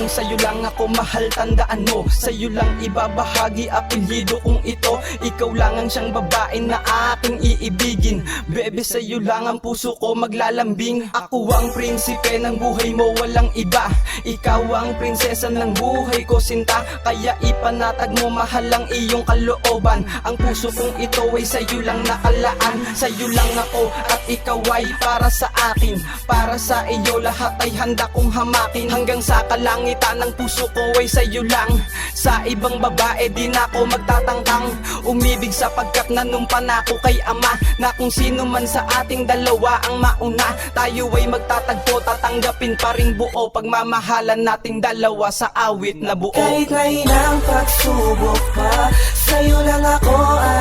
kung sa'yo lang ako mahal, tandaan mo, sa'yo lang ibabahagi apelyido kong ito. Ikaw lang ang siyang babae na aking iibigin. Bebe, sa'yo lang ang puso ko maglalambing. Ako ang prinsipe ng buhay mo, walang iba. Ikaw ang prinsesa ng buhay ko, sinta. Kaya ipanatag mo mahal ang iyong kalooban. Ang puso kong ito ay sa'yo lang nakalaan. Sa'yo lang ako at ikaw ay para sa akin. Para sa iyo lahat ay handa kong hamakin. Hanggang sa kalangitan ng puso ko ay sa'yo lang. Sa ibang babae di na ako magtatangkang umibig, sapagkat nanumpa na ako kay Ama na kung sino man sa ating dalawa ang mauna, tayo ay magtatagpo, tatanggapin pa ring buo pagmamahalan nating dalawa sa awit na buo. Kahit may ilang pagsubok pa, sa'yo lang ako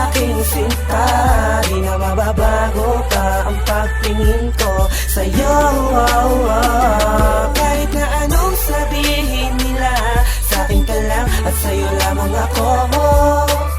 aking sinta. Di na mababago pa ang pagtingin ko sa'yo. Kahit na anong sabihin nila, sa'kin ka lang at sa'yo lamang ako.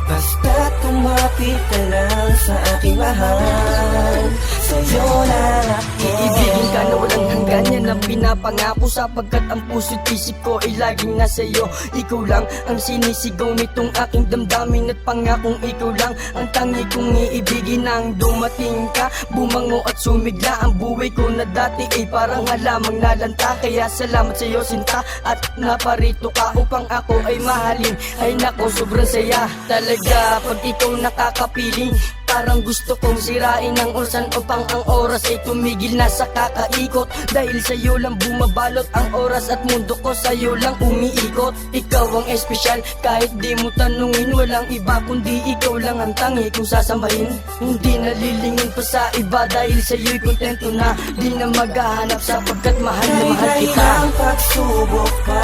Basta't tumapit ka lang sa aking mahal, sa'yo lang ako. Iibigin ka na walang hanggan, yan ang pinapangako, sapagkat ang puso't isip ko ay laging nasa iyo. Ikaw lang ang sinisigaw nitong aking damdamin, at pangakong ikaw lang ang tangi kong iibigin. Nang dumating ka, bumango at sumigla ang buhay ko na dati ay parang halamang nalanta. Kaya salamat sa iyo sinta, at naparito ka upang ako ay mahalin. Ay nako, sobrang saya talaga pag ikaw nakakapiling. Parang gusto kong sirain ang orsan upang ang oras ay tumigil na sa kakaikot. Dahil sa'yo lang bumabalot ang oras at mundo ko sa'yo lang umiikot. Ikaw ang espesyal, kahit di mo tanungin, walang iba kundi ikaw lang ang tangi kong sasamahin. Hindi nalilingin pa sa iba, dahil sa'yo'y kontento na di na maghahanap, sapagkat mahal na mahal Kahit kita. ang pagsubok pa,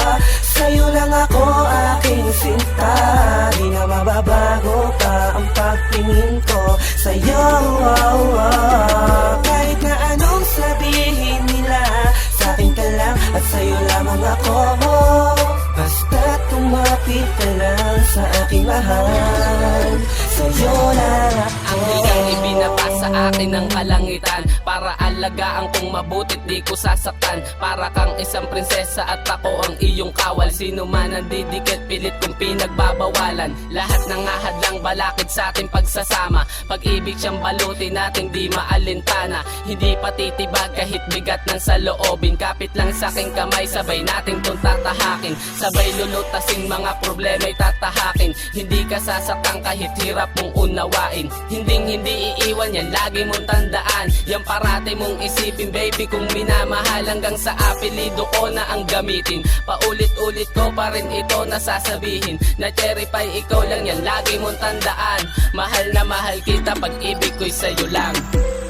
sa'yo lang ako aking sinta. Di na mababago pa ang pagtingin ko sa'yo. Kahit na anong sabihin nila, sa'kin ka lang at sa'yo lamang ako. Basta't tumapit ka lang sa aking mahal, sa'yo lang ako. Ang ligang ibinabasa akin ng kalangitan, para alagaan kong mabutit di ko sasaktan. Para kang isang prinsesa at ako ang iyong kawal. Sino man ang didikit pilit kong pinagbabawalan. Lahat ng ahadlang balakid sa ating pagsasama. Pag-ibig siyang balutin nating di maalintana. Hindi patitibag kahit bigat ng saloobin. Kapit lang sa aking kamay, sabay nating tong tatahakin. Sabay lulutasing mga problema'y tatahakin. Hindi ka sasaktan kahit hirap mong unawain. Hindi iiwan yan, lagi mong tandaan. Yan parati mong isipin baby, kung minamahal hanggang sa apelido ko na ang gamitin. Paulit-ulit ko pa rin ito nasasabihin, na cherry pie ikaw lang yan, lagi mong tandaan. Mahal na mahal kita, pag-ibig ko'y sa'yo lang.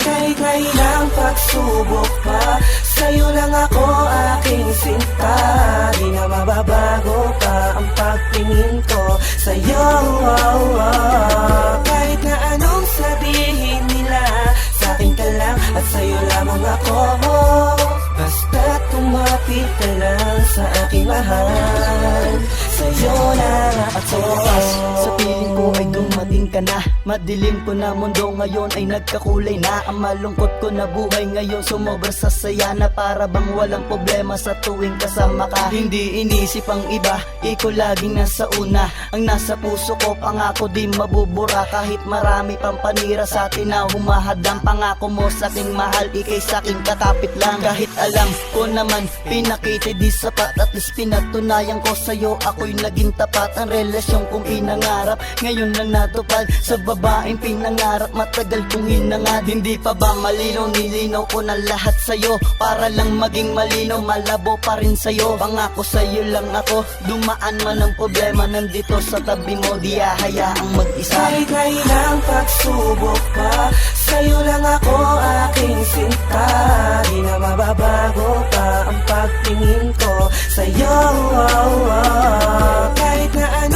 Kahit may ilang pagsubok pa, sa'yo lang ako aking sinta. Di na mababago pa ang pagtingin ko sa'yo. Kahit na anong sabihin nila, sa'kin ka lang at sa'yo lamang ako. Basta't tumapit ka lang sa aking mahal, sa'yo lang ako. At sa wakas, sa piling ko ay dumating ka na. Madilim ko na mundo ngayon ay nagkakulay na. Ang malungkot ko na buhay ngayon sumobra sa saya na. Para bang walang problema sa tuwing kasama ka. Hindi inisip ang iba, ikaw laging nasa una. Ang nasa puso ko, pangako di mabubura. Kahit marami pang panira sa atin na humahadang. Pangako mo sa aking mahal, ikay sa aking kakapit lang. Kahit alam ko naman, pinakita di sapat. At least pinatunayan ko sa'yo, ako'y naging tapat. Ang relasyon kong pinangarap, ngayon lang natupad. Sa babaeng pinangarap, matagal kong hinangad. Hindi pa ba malinaw, nilinaw ko na lahat sa'yo. Para lang maging malinaw, malabo pa rin sa'yo. Pangako sa'yo lang ako, dumaan man ang problema. Nandito sa tabi mo, di hahayaang mag-isa. Kahit na ilang pagsubok pa, sa'yo lang ako aking sinta. Di na mababago pa ang pagtingin ko sa'yo. Kahit na ano